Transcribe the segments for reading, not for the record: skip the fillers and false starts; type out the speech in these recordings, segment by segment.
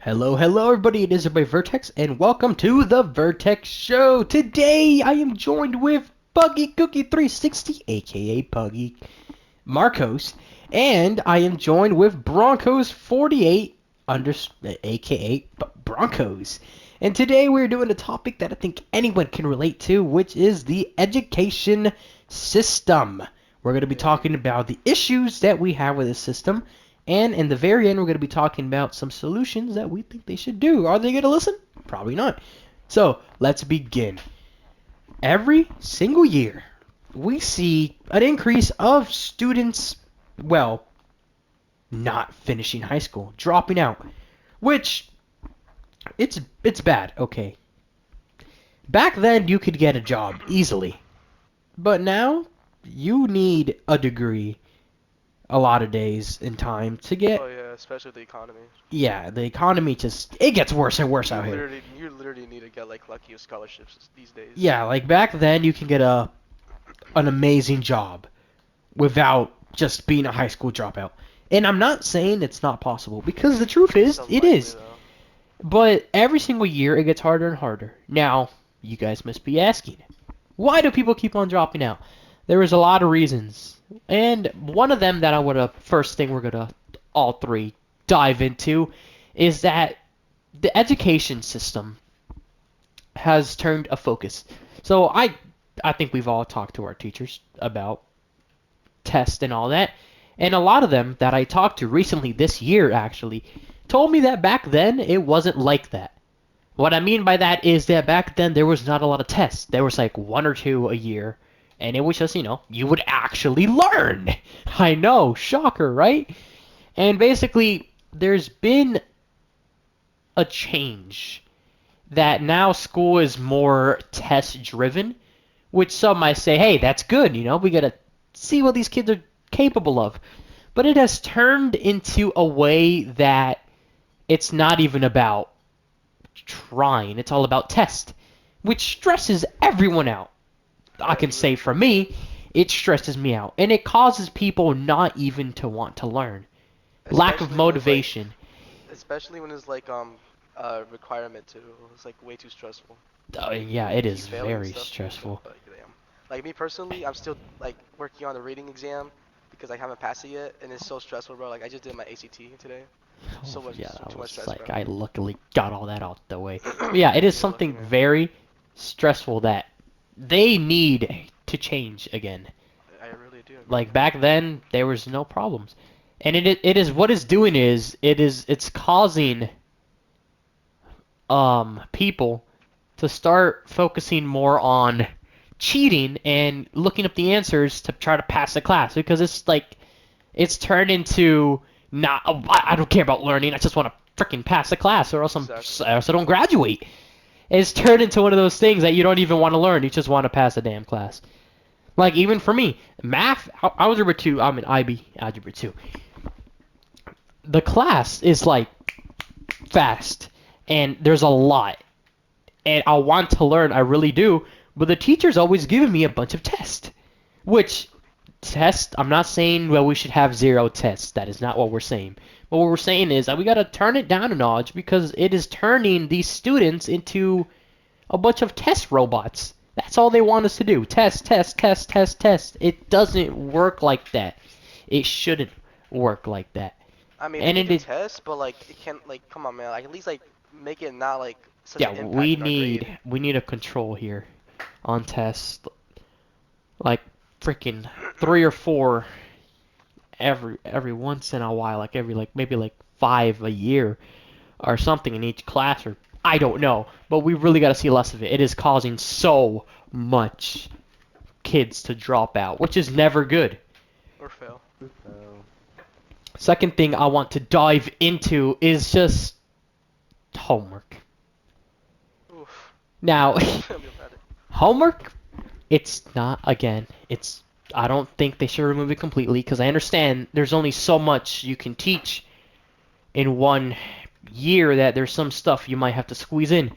Hello, hello, everybody. It is by Vertex, and welcome to the Vertex Show. Today, I am joined with Puggy Cookie 360, aka Puggy Marcos, and I am joined with Broncos 48, aka Broncos. And today, we're doing a topic that I think anyone can relate to, which is the education system. We're going to be talking about the issues that we have with the system. And in the very end, we're going to be talking about some solutions that we think they should do. Are they going to listen? Probably not. So, let's begin. Every single year, we see an increase of students, well, not finishing high school, dropping out, which it's bad, okay. Back then, you could get a job easily, but now you need a degree a lot of days in time to get. Oh yeah, especially with the economy. Yeah, the economy just it gets worse and worse out here. You literally need to get like lucky with scholarships these days. Yeah, like back then you can get an amazing job without just being a high school dropout. And I'm not saying it's not possible because the truth It's is it unlikely is. though. But every single year it gets harder and harder. Now, you guys must be asking, why do people keep on dropping out? There is a lot of reasons. And one of them that I would first thing we're going to all three dive into is that the education system has turned a focus. So I think we've all talked to our teachers about tests and all that. And a lot of them that I talked to recently this year actually told me that back then it wasn't like that. What I mean by that is that back then there was not a lot of tests. There was like one or two a year. And it was just, you would actually learn. I know, shocker, right? And basically, there's been a change that now school is more test driven, which some might say, hey, that's good, we gotta see what these kids are capable of. But it has turned into a way that it's not even about trying, it's all about test, which stresses everyone out. I can say for me, it stresses me out. And it causes people not even to want to learn. Lack of Especially when it's like, motivation. especially when it's like requirement too. It's like way too stressful. Yeah, When you it keep is failing and very stuff. stressful. Like damn. Like me personally, I'm still like working on the reading exam because I haven't passed it yet, and it's so stressful, bro. Like I just did my ACT today. Oh, yeah, I Too much was stress, like, bro. I luckily got all that out the way. But yeah, it is You're lucky, something man. very stressful that they need to change again. I really do agree. Like back then, there was no problems. And it is what it's doing is it's causing people to start focusing more on cheating and looking up the answers to try to pass the class because it's like it's turned into not I don't care about learning. I just want to freaking pass the class or else Exactly. or else I don't graduate. It's turned into one of those things that you don't even want to learn. You just want to pass the damn class. Like even for me, math, algebra 2, I'm in IB algebra 2. The class is like fast and there's a lot and I want to learn, I really do, but the teacher's always giving me a bunch of tests. Which tests, I'm not saying well we should have zero tests. That is not what we're saying. But what we're saying is that we got to turn it down a notch because it is turning these students into a bunch of test robots. That's all they want us to do. Test, test, test, test, test. It doesn't work like that. It shouldn't work like that. I mean, they And can do it tests, but like it can't like come on, man. Like at least like make it not like such yeah, an impact in our grade. we need a control here on tests. Like freaking 3 or 4 every once in a while, like every like maybe like 5 a year or something in each class, or I don't know, but we really got to see less of it. It is causing so much kids to drop out, which is never good. Or fail. Second thing I want to dive into is just homework. Oof. Now, Tell me about it. homework, it's not, again, it's, I don't think they should remove it completely because I understand there's only so much you can teach in one year that there's some stuff you might have to squeeze in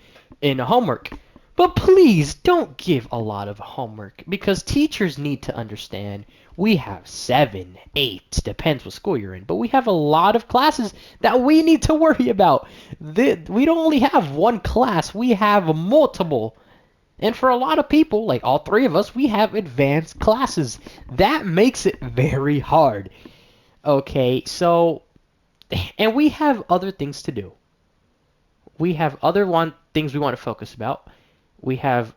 homework. But please don't give a lot of homework because teachers need to understand We have 7, 8, depends what school you're in, but we have a lot of classes that we need to worry about. We don't only have one class, we have multiple. And for a lot of people, like all three of us, we have advanced classes. That makes it very hard. Okay, so, and we have other things to do. We have other things we want to focus about. We have,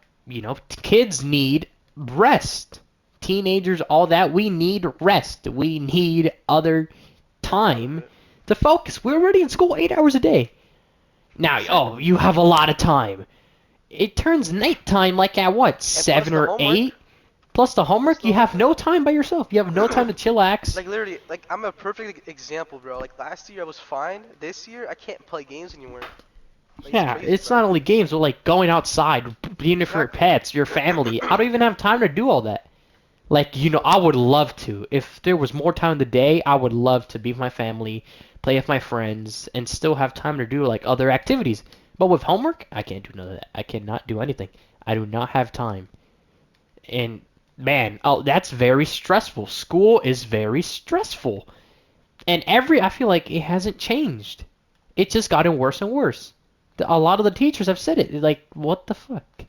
kids need rest. Teenagers, all that, we need rest. We need other time to focus. We're already in school 8 hours a day. Now, oh, you have a lot of time. It turns nighttime like at what, And plus 7 the or homework. 8? Plus the Plus homework, the you have homework. no time by yourself. You have no time to chillax. Like literally, like I'm a perfect example, bro. Like last year I was fine. This year I can't play games anymore. Like it's Yeah, crazy, it's bro. not only games, but like going outside, being there for your Exactly. pets, your family. I don't even have time to do all that. Like, I would love to. If there was more time in the day, I would love to be with my family, play with my friends, and still have time to do like other activities. But with homework, I can't do none of that. I cannot do anything. I do not have time. And man, oh, that's very stressful. School is very stressful. And I feel like it hasn't changed. It's just gotten worse and worse. A lot of the teachers have said it. They're like, what the fuck?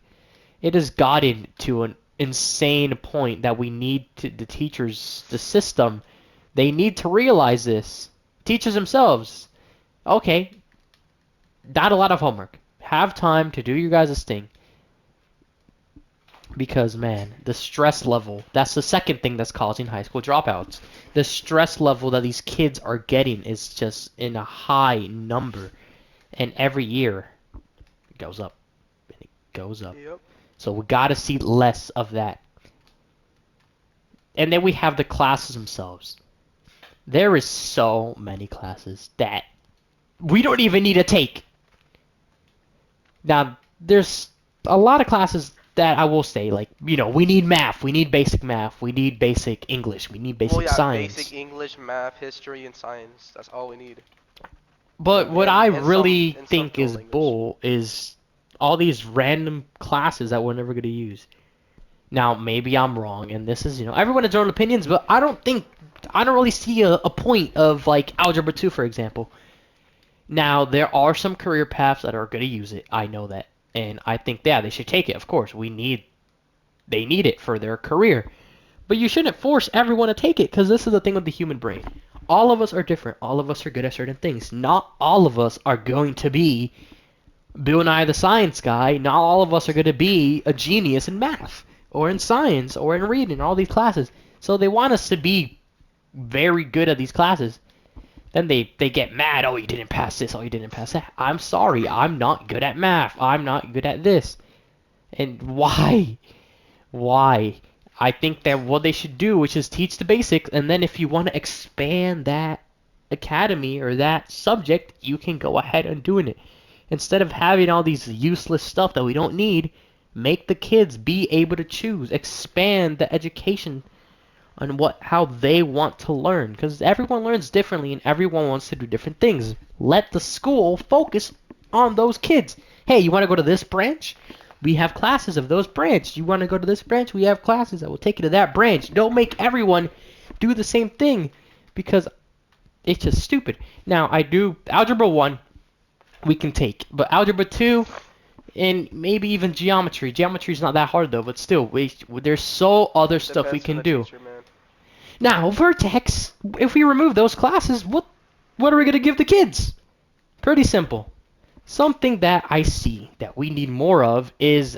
It has gotten to an insane point that we need the teachers, the system, they need to realize this. Teachers themselves, okay, not a lot of homework. Have time to do your guys' thing. Because, man, the stress level, that's the second thing that's causing high school dropouts. The stress level that these kids are getting is just in a high number. And every year, it goes up. And it goes up. Yep. So we got to see less of that. And then we have the classes themselves. There is so many classes that we don't even need to take. Now, there's a lot of classes that I will say, like, we need math, we need basic math, we need basic English, we need Well, basic yeah, basic science. English, math, history, and science. That's all we need. But And what and I and some really and some think field is language. bull is all these random classes that we're never going to use. Now, maybe I'm wrong, and this is, everyone has their own opinions, but I don't really see a point of, like, Algebra 2, for example. Now, there are some career paths that are going to use it. I know that. And I think, yeah, they should take it, of course. They need it for their career. But you shouldn't force everyone to take it, because this is the thing with the human brain. All of us are different. All of us are good at certain things. Not all of us are going to be Bill Nye the Science Guy. Not all of us are going to be a genius in math, or in science, or in reading, all these classes. So they want us to be very good at these classes. Then they get mad, oh, you didn't pass this, oh, you didn't pass that. I'm sorry, I'm not good at math. I'm not good at this. And why? Why? I think that what they should do is just teach the basics, and then if you want to expand that academy or that subject, you can go ahead and doing it. Instead of having all these useless stuff that we don't need, make the kids be able to choose. Expand the education on how they want to learn, because everyone learns differently and everyone wants to do different things. Let the school focus on those kids. Hey, you want to go to this branch? We have classes of those branch. You want to go to this branch? We have classes that will take you to that branch. Don't make everyone do the same thing, because it's just stupid. Now, I do algebra 1 we can take, but algebra 2 and maybe even geometry. Geometry's not that hard though, but still, there's so other stuff we Depends on can the do. teacher, man. Now, Vertex, if we remove those classes, what are we going to give the kids? Pretty simple. Something that I see that we need more of is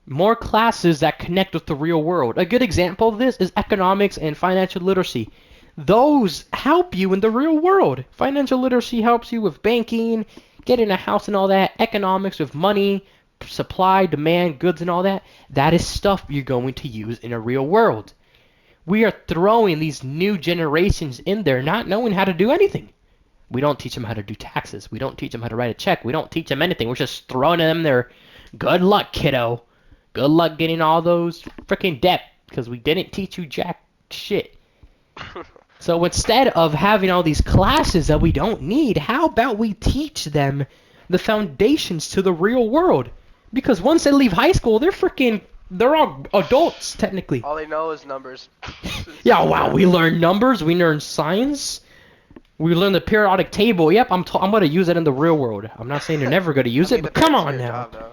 more classes that connect with the real world. A good example of this is economics and financial literacy. Those help you in the real world. Financial literacy helps you with banking, getting a house and all that. Economics with money, supply, demand, goods and all that. That is stuff you're going to use in a real world. We are throwing these new generations in there not knowing how to do anything. We don't teach them how to do taxes. We don't teach them how to write a check. We don't teach them anything. We're just throwing them there. Good luck, kiddo. Good luck getting all those freaking debt, because we didn't teach you jack shit. So instead of having all these classes that we don't need, how about we teach them the foundations to the real world? Because once they leave high school, they're freaking They're all adults technically. All they know is numbers. Yeah, wow. We learn numbers. We learn science. We learn the periodic table. Yep, I'm gonna use it in the real world. I'm not saying they're never gonna I use mean, it, it but come depends on on your now. job, though.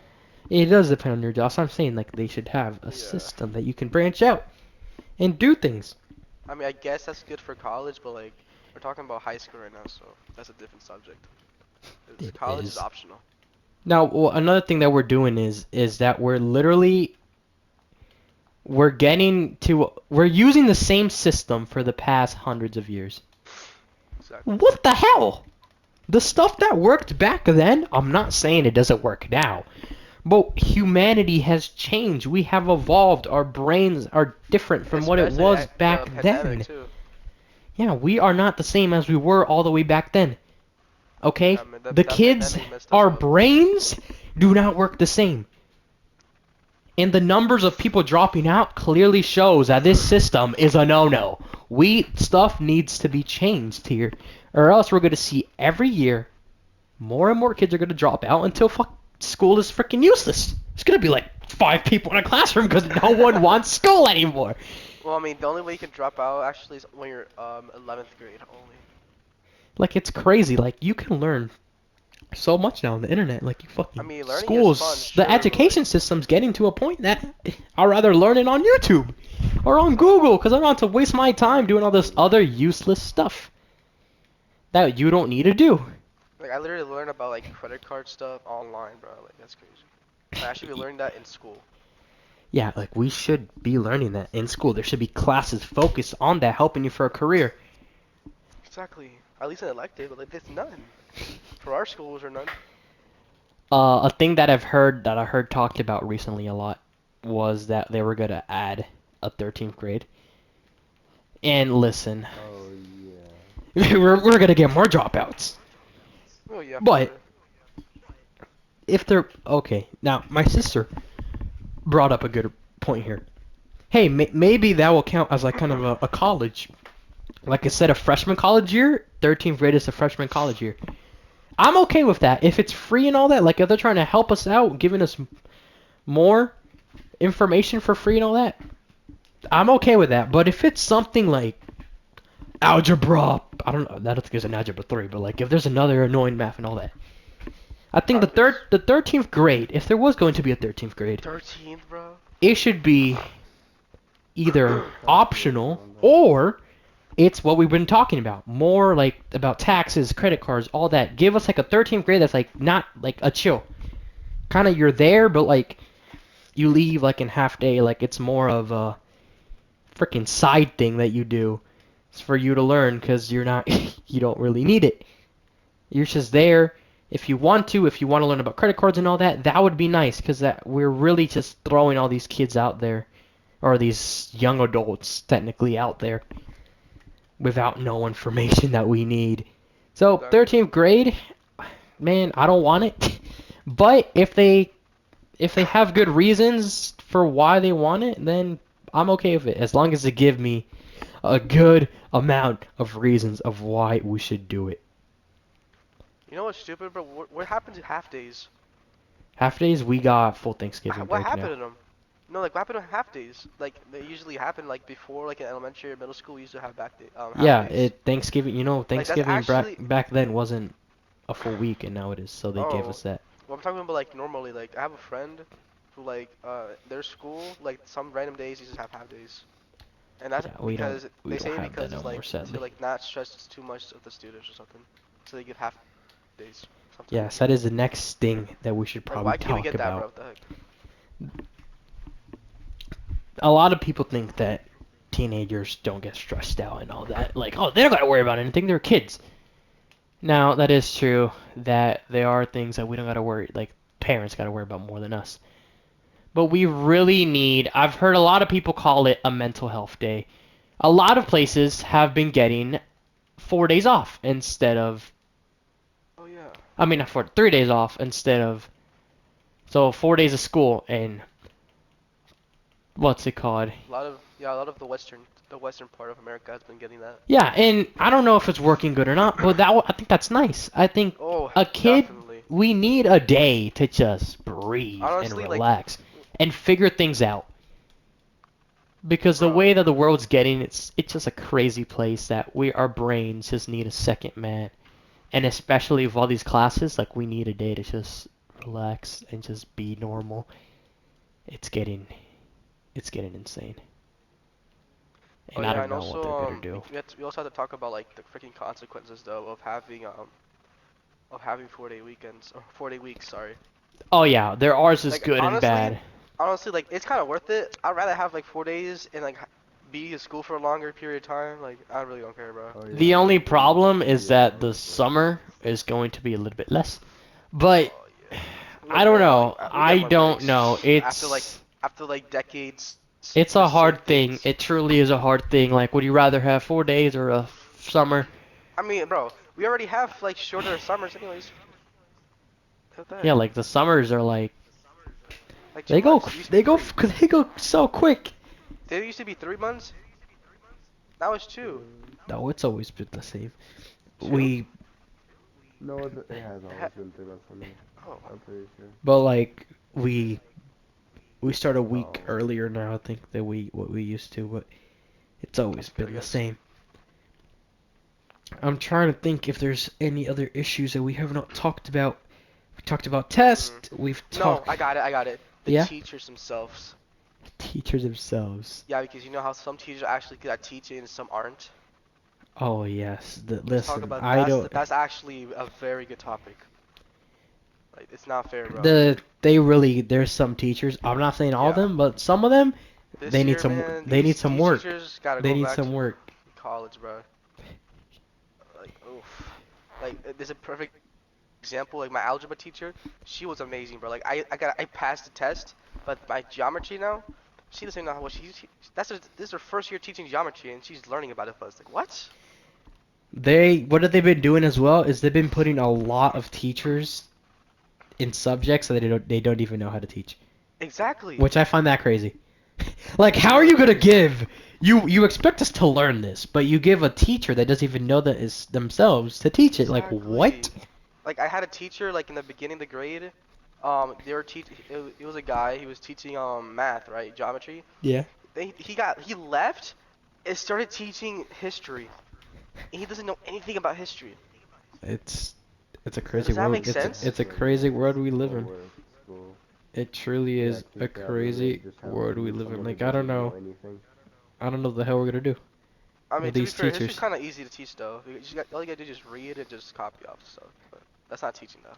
It does depend on your job. So I'm saying like they should have a Yeah. system that you can branch out and do things. I mean, I guess that's good for college, but like, we're talking about high school right now, so that's a different subject. 'Cause It college is is. optional. Now, another thing that we're doing is that we're using the same system for the past hundreds of years. Exactly. What the hell? The stuff that worked back then, I'm not saying it doesn't work now. But humanity has changed. We have evolved. Our brains are different from what it Especially was at the back pandemic then. too. Yeah, we are not the same as we were all the way back then. Okay? I mean, The that kids, pandemic messed us our up. brains do not work the same. And the numbers of people dropping out clearly shows that this system is a no-no. Stuff needs to be changed here, or else we're going to see every year more and more kids are going to drop out until school is freaking useless. It's going to be like 5 people in a classroom because no one wants school anymore. Well, I mean, the only way you can drop out actually is when you're 11th grade only. Like, it's crazy. Like, you can learn so much now on the internet. Like, you I fucking mean, learning is fun, schools, the sure, but like, education system's getting to a point that I'd rather learn it on YouTube or on Google because I don't have to waste my time doing all this other useless stuff that you don't need to do. I literally learned about like credit card stuff online, bro. Like that's crazy. I should be learning that in school. Yeah, like we should be learning that in school. There should be classes focused on that, helping you for a career. Exactly. At least an elective, but like there's none. For our schools or none. A thing that I heard talked about recently a lot was that they were gonna add a 13th grade. And listen, Oh yeah. we're gonna get more dropouts. Oh yeah, for But sure. if they're okay, now my sister brought up a good point here. Hey, maybe that will count as like kind of a college. Like instead of freshman college year, 13th grade is a freshman college year. I'm okay with that. If it's free and all that, like if they're trying to help us out, giving us more information for free and all that, I'm okay with that. But if it's something like algebra, I don't know, that there's an algebra 3, but like if there's another annoying math and all that, I think the 13th grade, if there was going to be a 13th grade, 13th, bro. it should be either optional On that. or it's what we've been talking about. More like about taxes, credit cards, all that. Give us like a 13th grade that's like not like a chill. Kind of you're there, but like you leave like in half day. Like it's more of a freaking side thing that you do. It's for you to learn because you're not, you don't really need it. You're just there. If you want to learn about credit cards and all that, that would be nice because that we're really just throwing all these kids out there, or these young adults technically out there, without no information that we need. So Exactly. 13th grade, man, I don't want it. But if they have good reasons for why they want it, then I'm okay with it. As long as they give me a good amount of reasons of why we should do it. You know what's stupid, bro? What happened to half days? Half days, we got full Thanksgiving What break happened now. to them? No, like what happened to half days? Like they usually happen like before, like in elementary or middle school, we used to have half Yeah, days. Thanksgiving, Like that's Thanksgiving actually. back then wasn't a full week, and now it is, so they gave Oh, us that. well, I'm talking about like normally. Like I have a friend who like their school like some random days used to have half days, and that's Yeah, because we they don't say have that because no it's more, like to sadly. like not stress too much of the students or something, so they give half days, something. Yes, that is the next thing that we should Like probably why can't we talk get that, bro? about. What the heck? A lot of people think that teenagers don't get stressed out and all that. Like, oh, they don't gotta worry about anything. They're kids. Now, that is true that there are things that we don't gotta worry, like parents gotta worry about more than us. But we really need, I've heard a lot of people call it a mental health day. A lot of places have been getting 4 days off instead of, Oh yeah. I mean, not 3 days off instead of, so 4 days of school and what's it called? A lot of the western part of America has been getting that. Yeah, and I don't know if it's working good or not, but I think that's nice. I think Oh, a kid, definitely. we need a day to just breathe and Honestly, like relax and figure things out. Because the bro. way that the world's getting, it's just a crazy place that our brains just need a second, man. And especially with all these classes, like we need a day to just relax and just be normal. It's getting it's getting insane. Oh And I yeah, don't and know what also they're gonna do. we also have to talk about like the freaking consequences though of having 4-day weekends or 4-day weeks. Sorry. Oh yeah, there ours is Like good and honestly, bad. honestly, like it's kind of worth it. I'd rather have like 4 days and like be in school for a longer period of time. Like I really don't care, bro. Oh The yeah, only it would problem is be a that lot the less work. summer is going to be a little bit less. But Oh yeah. We'll I get don't more like know. we'll get I more don't breaks know. after like decades It's the a same hard thing. things. It truly is a hard thing. Like, would you rather have 4 days or a summer? I mean, bro, we already have like shorter summers anyways. What the Yeah, heck? like the summers are Like 2 months. It used to be three. they go so quick. Did it used to be 3 months? Now it's two. No, it's always been the same. Two? We No, it has It ha always been 3 months for me. oh, I'm pretty sure. but like we start a week Oh, earlier now, I think, than we what we used to, but it's always that's good, I been the guess. same. I'm trying to think if there's any other issues that we have not talked about. We talked about Hmm. tests. We've No, talked, I got it. I got it. The yeah, teachers themselves. teachers themselves. Yeah, because you know how some teachers are actually good at teaching and some aren't. Oh yes. Let's talk Listen, about I that's don't. that's actually a very good topic. Like it's not fair, bro. There's some teachers. I'm not saying all of Yeah. them, but some of them This year, man, they need some these work. teachers gotta They go need back some to work. college, bro. Like, oof. Like, there's a perfect example. Like my algebra teacher, she was amazing, bro. Like I passed the test, but my geometry now, she doesn't know what this is her first year teaching geometry, and she's learning about it. But it's like, what? What have they been doing as well is they've been putting a lot of teachers in subjects that they don't even know how to teach, Exactly. which I find that crazy. Like, It's how are you really gonna crazy. give you expect us to learn this, but you give a teacher that doesn't even know that is themselves to teach it? Like, what? Exactly. Like I had a teacher like in the beginning of the grade. They were it was a guy. He was teaching math, right, geometry. Yeah. He left and started teaching history. And he doesn't know anything about history. It's it's a yeah, crazy Does that world. make teachers sense? It's a have like crazy no world we live in. homework, school. It truly Yeah, is a too sad when they crazy just have world to we use live in. someone who Like, doesn't even know anything. I don't know the hell we're gonna do I mean, with to be these fair, history's teachers. kind of easy to teach though. All you gotta do is just read and just copy off stuff. But that's not teaching though.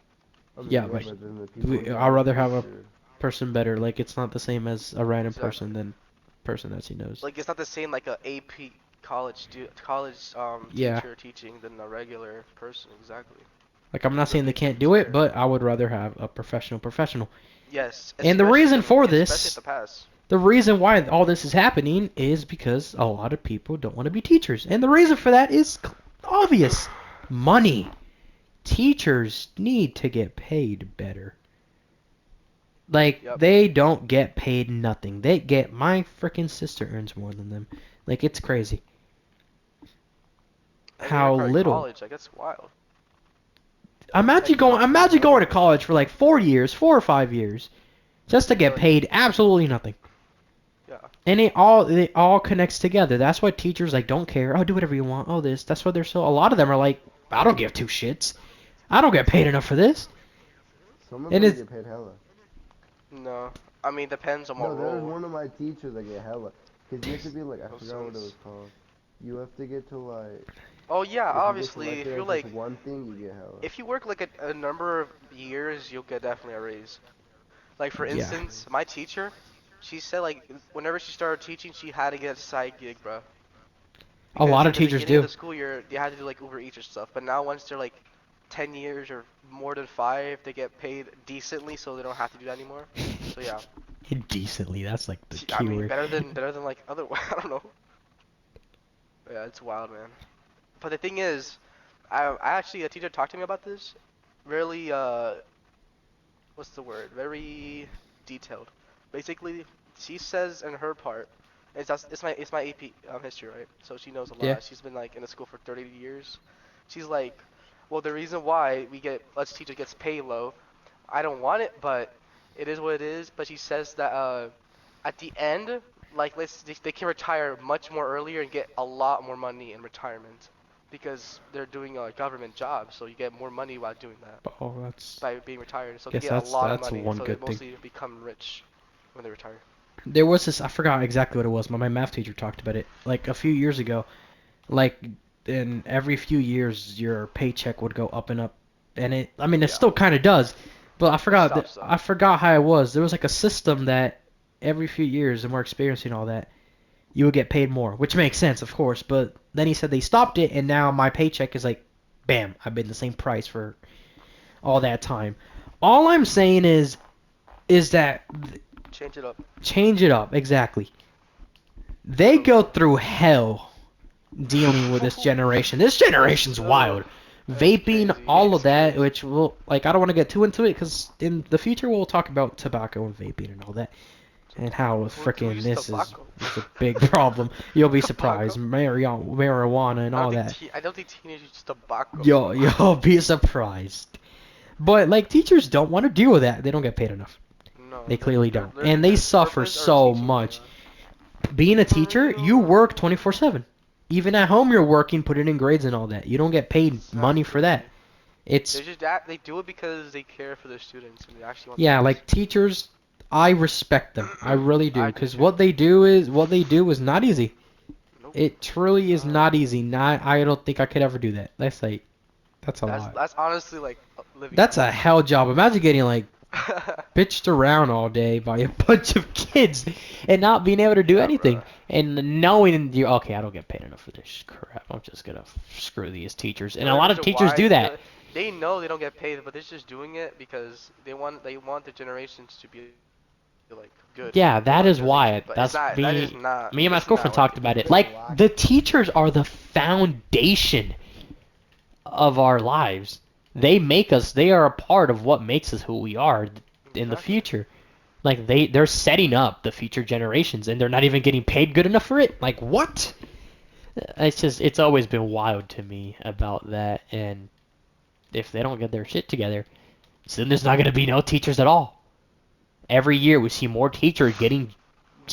I mean, Yeah, yeah, but but then the people in I'd rather have a education. person better. Like, it's not the same as a random person Exactly. than person that she knows. Like it's not the same like a AP college Yeah. teacher teaching than a regular person. Exactly. Like, I'm not There's a saying they big can't difference do it, there. but I would rather have a professional. Yes, And the reason for especially at this, the pass. the reason why all this is happening is because a lot of people don't want to be teachers. And the reason for that is obvious. Money. Teachers need to get paid better. Like, Yep. they don't get paid nothing. My freaking sister earns more than them. Like, it's crazy. And they were How probably little. college. Like that's wild. Imagine Like going imagine going to college for like 4 years, 4 or 5 years, just to get million. paid absolutely nothing. Yeah. And it all connects together. That's why teachers like don't care. Oh, do whatever you want. Oh, this. That's why they're so. A lot of them are like, I don't give two shits. I don't get paid enough for this. Some of And them it's get paid hella. No. I mean, depends on what No, there was role. one of my teachers that get hella. Cause you have to be like, I No forgot what it was sense. called. You have to get to like, Oh yeah, if you get obviously, selected as this one thing, you get hella. if you work like a number of years, you'll get definitely a raise. Like for yeah. instance, my teacher, she said like whenever she started teaching, she had to get a side gig, bro. A lot Because of in the teachers beginning of do. the school year, they had to do like Uber Eats or stuff. But now once they're like 10 years or more than 5, they get paid decently, so they don't have to do that anymore. So yeah, Decently. That's like the I key mean word. better than like other. I don't know. Yeah, it's wild, man. But the thing is, I actually a teacher talked to me about this. Really what's the word? Very detailed. Basically, she says in her part, it's my AP history, right? So she knows a Yeah. lot. She's been like in the school for 30 years. She's like, well, the reason why us teacher gets paid low, I don't want it, but it is what it is. But she says that at the end, like they can retire much more earlier and get a lot more money in retirement because they're doing a government job, so you get more money while doing that Oh, that's. by being retired. So they Guess get a lot of that's money, one so they good thing. mostly become rich when they retire. There was this. I forgot exactly what it was, but my math teacher talked about it like a few years ago. Like, in every few years, your paycheck would go up and up, and it. I mean, it Yeah, still kind of does, but it stops though. I forgot how it was. There was like a system that every few years, the more experience and all that, you would get paid more, which makes sense, of course. But then he said they stopped it, and now my paycheck is like, bam, I've been the same price for all that time. All I'm saying is that Change it up. change it up exactly. They Literally. go through hell dealing with this generation. This generation's Ugh, wild. that's Vaping, crazy. all of It's that, crazy. which will like I don't want to get too into it because in the future we'll talk about tobacco and vaping and all that, and how Who freaking uses this tobacco? is a big problem. You'll be surprised. Tobacco? Marijuana and all that. I don't think teenagers use tobacco. You'll be surprised. But like teachers don't want to deal with that. They don't get paid enough. No, They clearly their don't, and they their suffer purpose are so teaching. much. Being a teacher, you work 24/7. Even at home, you're working, putting in grades and all that. You don't get paid money for Exactly. that. It's They do it because they care for their students and they actually want them yeah, to like succeed. teachers, I respect them. I really do, I do because too. what they do is not easy. Nope. It truly is Not. not easy. Not I don't think I could ever do that. That's a lot. That's honestly like living That's a hell. hell job. Imagine getting like bitched around all day by a bunch of kids and not being able to do Yeah, anything bro. and knowing you okay, I don't get paid enough for this crap. I'm just gonna screw these teachers. And a lot Which of is teachers why do that. they know they don't get paid, but they're just doing it because they want the generations to be like good. Yeah, They that want is good things, why but it's that's not. That is not. me and my It's girlfriend not talked working. about it. It's Like lack. the teachers are the foundation of our lives. They make us. They are a part of what makes us who we are in the Exactly. future. Like they're setting up the future generations and they're not even getting paid good enough for it. Like what? It's always been wild to me about that. And if they don't get their shit together, soon there's not gonna be no teachers at all. Every year we see more teachers getting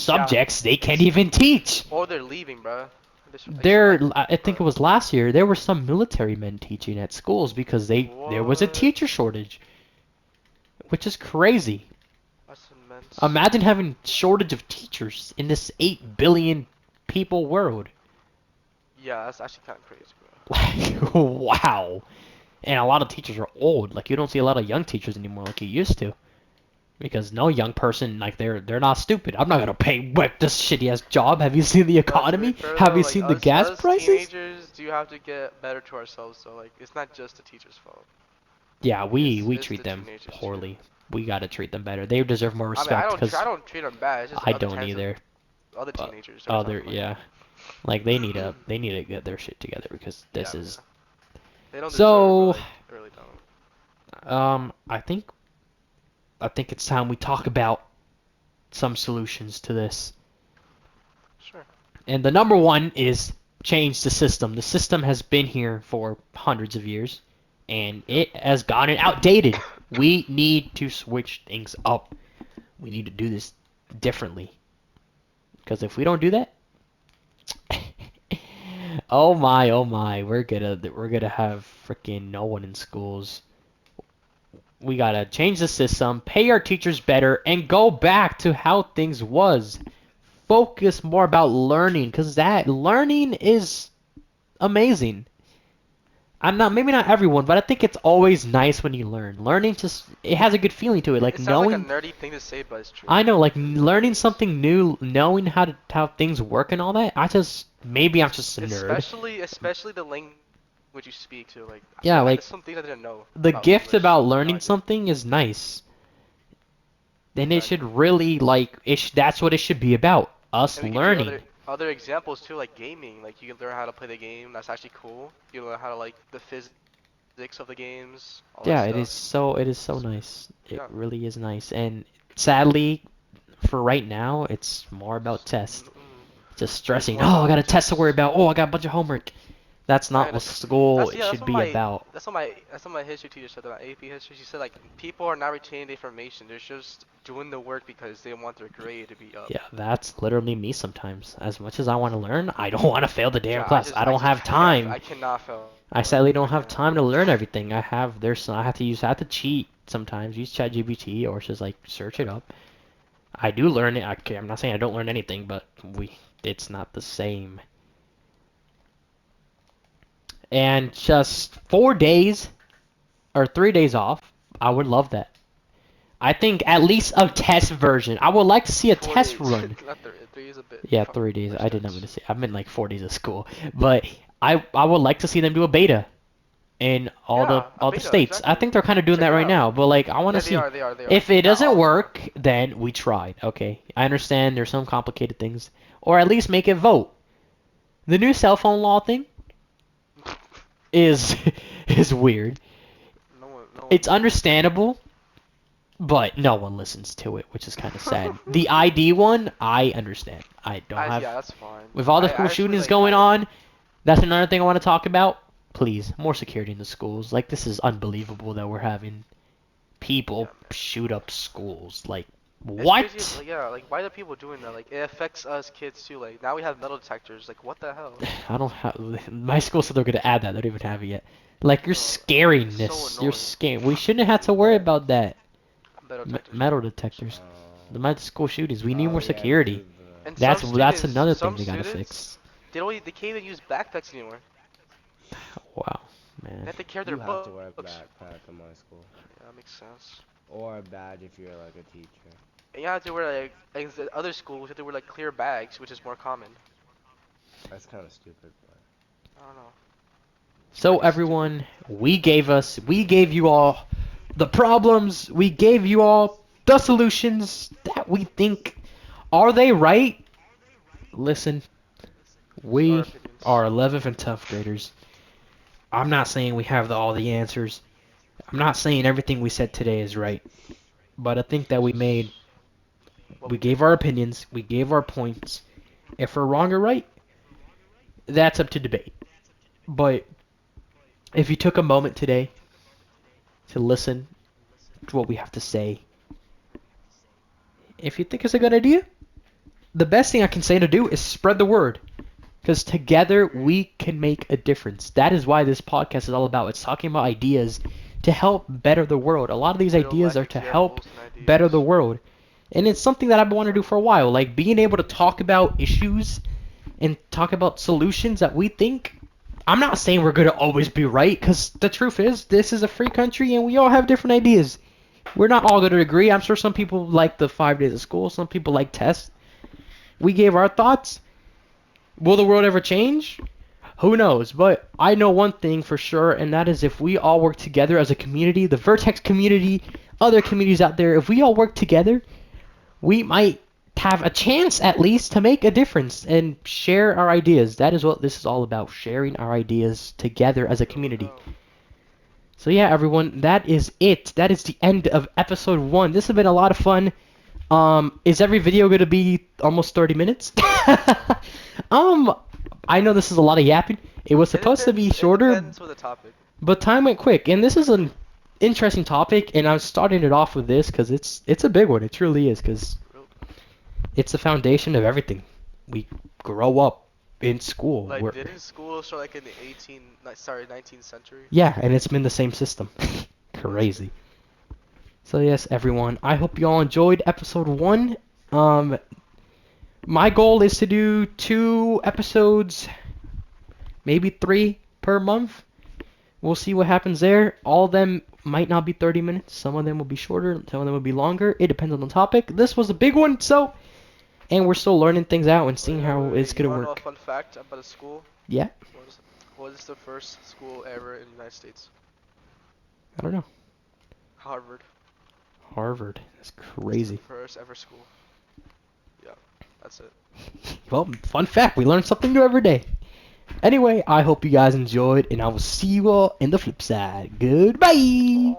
Yeah. subjects they can't It's even teach. or they're leaving, bro. Like some There, like, I think bro. it was last year, there were some military men teaching at schools because there was a What? teacher shortage, which is crazy. That's immense. Imagine having shortage of teachers in this 8 billion people world. Yeah, that's actually kind of crazy, bro. Like, wow. And a lot of teachers are old. Like, you don't see a lot of young teachers anymore like you used to. Because no young person, like, they're not stupid. I'm not gonna pay what this shitty ass job. Have you seen the But to be economy? fair Have though, you like seen the gas us prices? teenagers do have to get better to ourselves. So like, it's not just the teacher's fault. Yeah, we It's treat the them teenagers too. poorly. We gotta treat them better. They deserve more I mean, respect I because don't treat them bad. It's just I other don't times of either. other But teenagers are other, talking like yeah, that. like they need to get their shit together because Yeah, this is yeah. They don't deserve it, but so. like, they really don't. I think it's time we talk about some solutions to this. Sure. And the number one is change the system. The system has been here for hundreds of years, and Yep. it has gotten outdated. We need to switch things up. We need to do this differently. Because if we don't do that, oh my, we're gonna have freaking no one in schools. We gotta change the system, pay our teachers better, and go back to how things was. Focus more about learning, because that learning is amazing. I'm not maybe not everyone, but I think it's always nice when you learn. Learning just it has a good feeling to it. Like It sounds like a knowing nerdy thing to say, but it's true. I know like It really learning is. something new, knowing how things work and all that. Maybe I'm just a nerd. Especially the language you speak to. Like, Yeah, there's like some things I didn't know the about gift English. about I had no learning idea. something is nice. Then it should Exactly. really like that's what it should be about. Us And we could do learning. other examples too, like gaming. Like you can learn how to play the game. That's actually cool. You learn how to like the physics of the games, all that Yeah, stuff. it is so So, nice. It yeah. really is nice. And sadly, for right now, it's more about tests. Just It is stressing. more Oh, I about got a test to worry tests. about. Oh, I got a bunch of homework. That's I not what understand. school That's yeah. should be about. That's what my history teacher said about AP history. She said like people are not retaining the information. They're just doing the work because they want their grade to be up. Yeah, that's literally me sometimes. As much as I want to learn, I don't want to fail the damn Yeah, class. I don't have time. I cannot fail. I sadly don't I have cannot. time to learn everything. I have to cheat sometimes. Use ChatGPT or just like search it up. I do learn it. I'm not saying I don't learn anything, but it's not the same. And just 4 days or 3 days off, I would love that. I think at least a test version. I would like to see a 4 days. test run. Not 3. 3 is a bit Yeah, far 3 days. far I did not mean to stretch. say. I've been like 4 days of school, but I would like to see them do a beta in Yeah, a all the beta, states. I exactly. think they're kind of doing Check that it right out. now, but like I want to Yeah, they see are. They are. They are. if it Not doesn't all of them. work, then we tried. Okay, I understand there's some complicated things, or at least make it vote. The new cell phone law thing is is weird. No one It's listens. understandable, but no one listens to it, which is kind of sad. The ID one, I understand. I don't have Yeah, that's fine. with all the I school actually shootings like going I on. That's another thing I want to talk about. Please, more security in the schools. Like this is unbelievable that we're having yeah, people man. shoot up schools. Like It's crazy. what? Like, yeah, like why are people doing that? Like it affects us kids too. Like now we have metal detectors. Like what the hell? I don't have. My school said they're gonna add that. They don't even have it yet. Like you're Bro, scaring it's so this. You're annoying. scaring. We shouldn't have to worry What? about that. Metal detectors, bro. Metal detectors. The Oh. med school shootings. We need Oh more yeah, because security. of the. And That's another thing some they gotta students, fix. they can't even use backpacks anymore. Wow, They man. have to carry their You have to books. wear a backpack in my school, Yeah, that makes sense. or a badge if you're like a teacher. And you have to wear like the other schools, you have to wear like clear bags, which is more common. That's kind of stupid, but I don't know. It's So pretty stupid. everyone, we gave you all the problems. We gave you all the solutions that we think are they right? Listen, These are our we opinions. are 11th and 10th graders. I'm not saying we have all the answers. I'm not saying everything we said today is right, but I think that This is what we we did. gave our opinions, we gave our points. If we're wrong or right, that's up to debate. But if you took a moment today to listen to what we have to say, if you think it's a good idea, the best thing I can say to do is spread the word. Because together we can make a difference. That is why this podcast is all about. It's talking about ideas to help better the world. A lot of these Real ideas life are to help examples and better the ideas. world. And it's something that I've wanted to do for a while. Like being able to talk about issues and talk about solutions that we think. I'm not saying we're going to always be right, because the truth is, this is a free country and we all have different ideas. We're not all going to agree. I'm sure some people like the 5 days of school, some people like tests. We gave our thoughts. Will the world ever change? Who knows? But I know one thing for sure, and that is if we all work together as a community, the Vertex community, other communities out there, if we all work together, we might have a chance at least to make a difference and share our ideas. That is what this is all about, sharing our ideas together as a Yeah, no community. doubt. So yeah, everyone, that is it. That is the end of episode 1. This has been a lot of fun. Is every video going to be almost 30 minutes? um, I know this is a lot of yapping. It was It supposed to be depends. It shorter, depends with the topic. but time went quick. And this is an interesting topic, and I'm starting it off with this because it's a big one. It truly is, because Real- it's the foundation of everything. We grow up in school. Like, didn't school start like in the 19th century? Yeah, and it's been the same system. Crazy. So yes, everyone, I hope you all enjoyed episode 1. Um, my goal is to do 2 episodes, maybe 3 per month. We'll see what happens there. All of them might not be 30 minutes. Some of them will be shorter. Some of them will be longer. It depends on the topic. This was a big one, and we're still learning things out and seeing how it's You gonna wanna know a work. fun fact about a school? Yeah, What is the first school ever in the United States? I don't know. Harvard. Harvard. That's It's the crazy. first ever school. Yeah, that's it. Well, fun fact. We learn something new every day. Anyway, I hope you guys enjoyed, and I will see you all in the flip side. Goodbye.